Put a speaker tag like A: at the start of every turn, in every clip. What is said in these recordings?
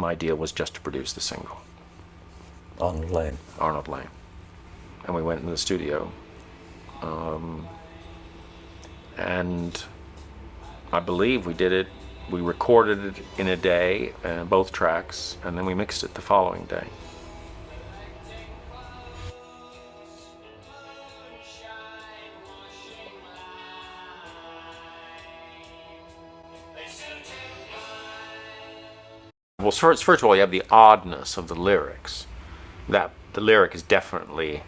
A: My deal was just to produce the single,
B: Arnold Layne.
A: Arnold Layne. And we went into the studio. And I believe we did it, we recorded it in a day, both tracks, and then we mixed it the following day. Well, first of all, you have the oddness of the lyrics. That the lyric is definitely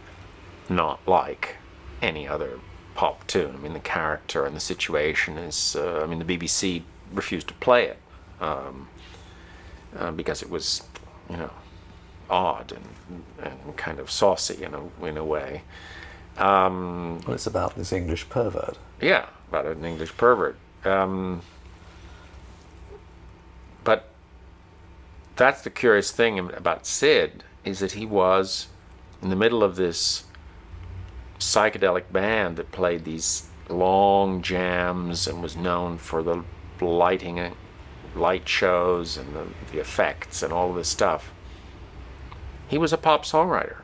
A: not like any other pop tune. I mean, the character and the situation is. I mean, the BBC refused to play it because it was, you know, odd and kind of saucy in a way.
B: Well, it's about this English pervert.
A: Yeah, about an English pervert. But that's the curious thing about Syd, is that he was in the middle of this psychedelic band that played these long jams and was known for the light shows and the effects and all of this stuff. He was a pop songwriter,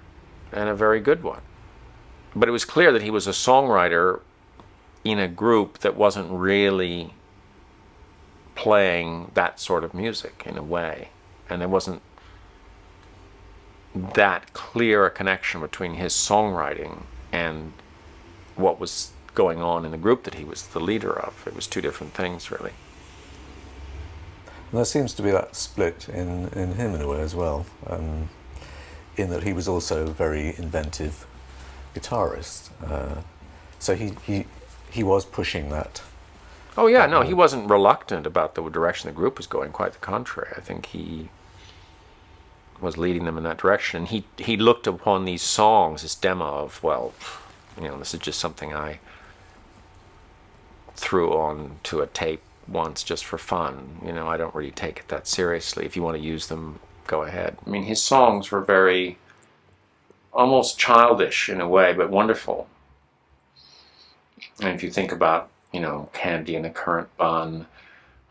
A: and a very good one. But it was clear that he was a songwriter in a group that wasn't really playing that sort of music in a way. And there wasn't that clear a connection between his songwriting and what was going on in the group that he was the leader of. It was two different things, really.
B: And there seems to be that split in him in a way as well, in that he was also a very inventive guitarist. So he was pushing that.
A: Oh yeah, no, he wasn't reluctant about the direction the group was going. Quite the contrary. I think he was leading them in that direction. He looked upon these songs, this demo of, well, you know, this is just something I threw on to a tape once just for fun. You know, I don't really take it that seriously. If you want to use them, go ahead. I mean, his songs were very, almost childish in a way, but wonderful. And if you think about, you know, Candy in the Currant Bun,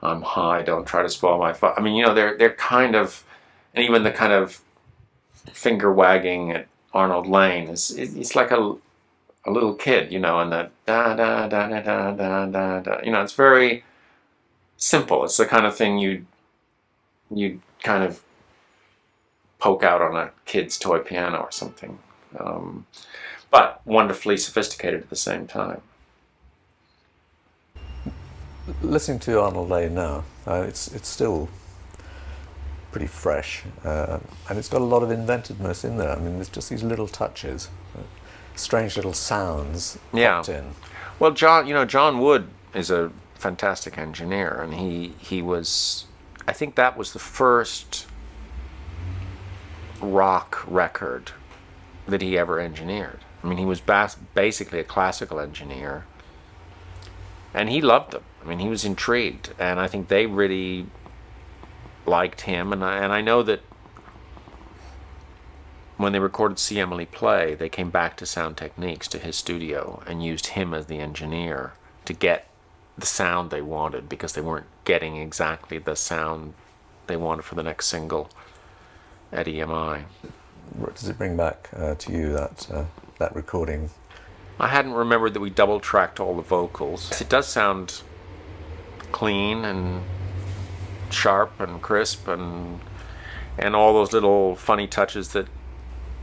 A: I'm High, Don't Try to Spoil My Fun. I mean, you know, they're kind of, and even the kind of finger wagging at Arnold Layne it's like a little kid, you know, and that da da da da da da da da. You know, it's very simple. It's the kind of thing you'd kind of poke out on a kid's toy piano or something, but wonderfully sophisticated at the same time.
B: Listening to Arnold Layne now, it's still pretty fresh, and it's got a lot of inventiveness in there. I mean, there's just these little touches, strange little sounds popped in.
A: Well, John Wood is a fantastic engineer, and he was, I think that was the first rock record that he ever engineered. I mean, he was basically a classical engineer, and he loved them. I mean, he was intrigued, and I think they really liked him, and I know that when they recorded See Emily Play, they came back to Sound Techniques, to his studio, and used him as the engineer to get the sound they wanted, because they weren't getting exactly the sound they wanted for the next single at EMI.
B: What does it bring back to you, that recording?
A: I hadn't remembered that we double-tracked all the vocals. It does sound clean and sharp and crisp, and all those little funny touches that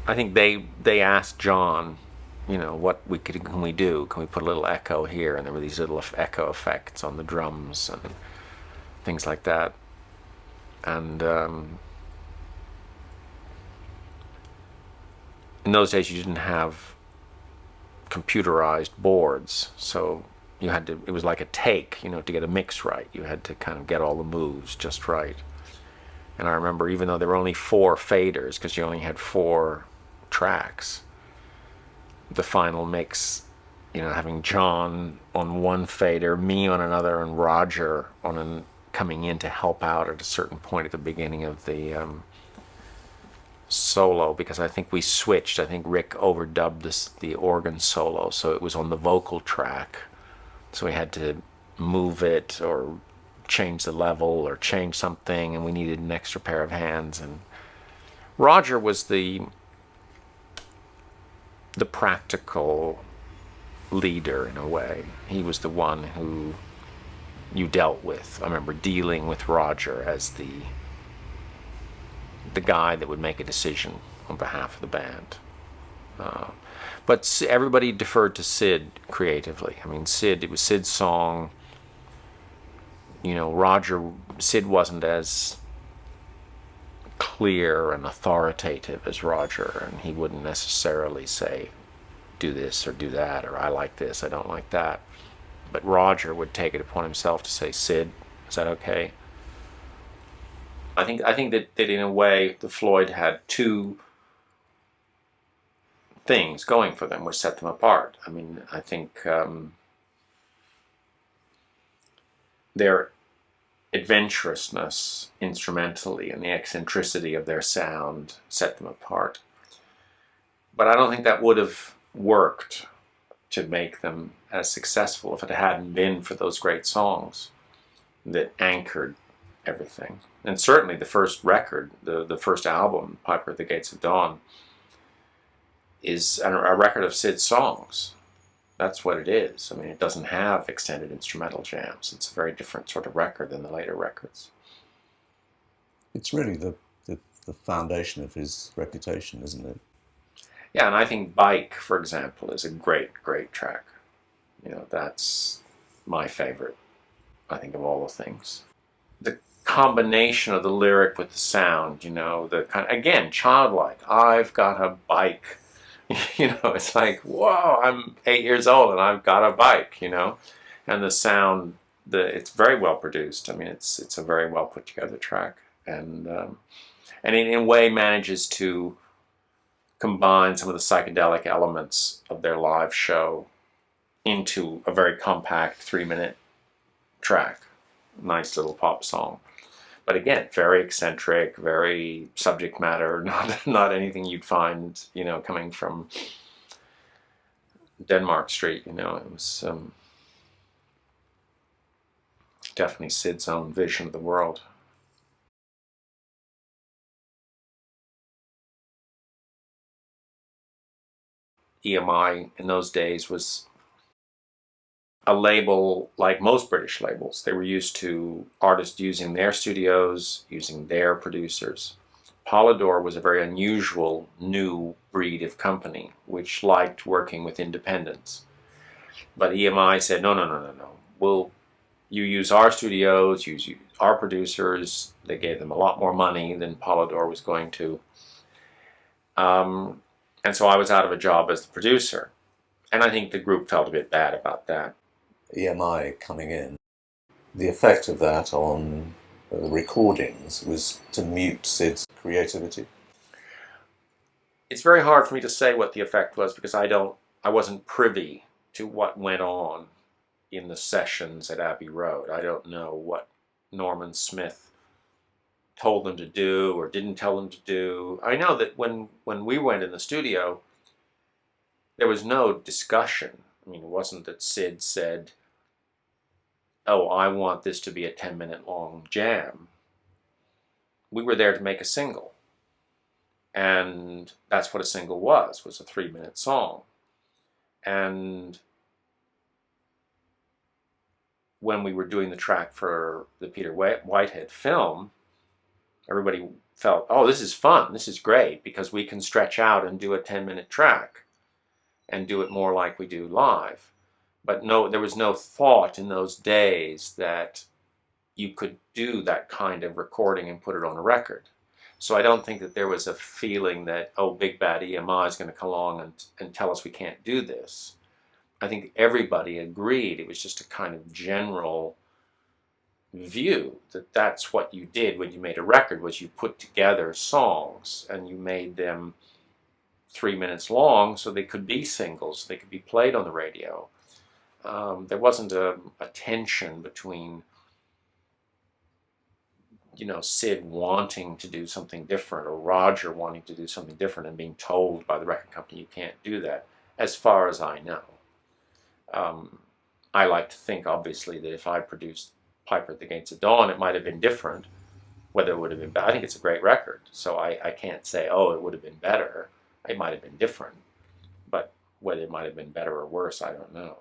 A: I think they asked John, you know, what can we do? Can we put a little echo here? And there were these little echo effects on the drums and things like that. And in those days you didn't have computerized boards, so you had to, it was like a take, you know, to get a mix right. You had to kind of get all the moves just right. And I remember, even though there were only 4 faders, because you only had 4 tracks, the final mix, you know, having John on one fader, me on another, and Roger coming in to help out at a certain point at the beginning of the solo, because I think we switched. I think Rick overdubbed the organ solo, so it was on the vocal track. So we had to move it or change the level or change something, and we needed an extra pair of hands. And Roger was the practical leader in a way. He was the one who you dealt with. I remember dealing with Roger as the guy that would make a decision on behalf of the band. But everybody deferred to Syd creatively. I mean, it was Syd's song. You know, Syd wasn't as clear and authoritative as Roger, and he wouldn't necessarily say, do this or do that, or I like this, I don't like that. But Roger would take it upon himself to say, Syd, is that okay? I think that in a way the Floyd had two things going for them which set them apart. I mean, I think their adventurousness instrumentally and the eccentricity of their sound set them apart. But I don't think that would have worked to make them as successful if it hadn't been for those great songs that anchored everything. And certainly the first record, the first album, Piper at the Gates of Dawn, is a record of Syd's songs. That's what it is. I mean, it doesn't have extended instrumental jams. It's a very different sort of record than the later records.
B: It's really the foundation of his reputation, isn't it?
A: Yeah, and I think Bike, for example, is a great, great track. You know, that's my favorite, I think, of all the things. The combination of the lyric with the sound, you know, the kind of, again, childlike. I've got a bike. You know, it's like, whoa, I'm 8 years old and I've got a bike, you know. And the sound, it's very well produced. I mean, it's a very well put together track. And in a way manages to combine some of the psychedelic elements of their live show into a very compact 3-minute track. Nice little pop song. But again, very eccentric, very subject matter, not anything you'd find, you know, coming from Denmark Street, you know. It was definitely Syd's own vision of the world. EMI in those days was a label like most British labels. They were used to artists using their studios, using their producers. Polydor was a very unusual new breed of company which liked working with independents. But EMI said, no. You use our studios, use our producers. They gave them a lot more money than Polydor was going to. And so I was out of a job as the producer. And I think the group felt a bit bad about that.
B: EMI coming in, the effect of that on the recordings was to mute Syd's creativity.
A: It's very hard for me to say what the effect was because I wasn't privy to what went on in the sessions at Abbey Road. I don't know what Norman Smith told them to do or didn't tell them to do. I know that when we went in the studio, there was no discussion. I mean, it wasn't that Syd said, oh, I want this to be a 10-minute long jam. We were there to make a single. And that's what a single was a 3-minute song. And when we were doing the track for the Peter Whitehead film, everybody felt, oh, this is fun, this is great, because we can stretch out and do a 10-minute track and do it more like we do live. But no, there was no thought in those days that you could do that kind of recording and put it on a record. So I don't think that there was a feeling that, oh, big bad EMI is going to come along and tell us we can't do this. I think everybody agreed. It was just a kind of general view that that's what you did when you made a record, was you put together songs and you made them 3 minutes long so they could be singles, they could be played on the radio. There wasn't a tension between, you know, Syd wanting to do something different or Roger wanting to do something different and being told by the record company you can't do that, as far as I know. I like to think, obviously, that if I produced Piper at the Gates of Dawn, it might have been different. Whether it would have been better, I think it's a great record. So I can't say, oh, it would have been better. It might have been different. But whether it might have been better or worse, I don't know.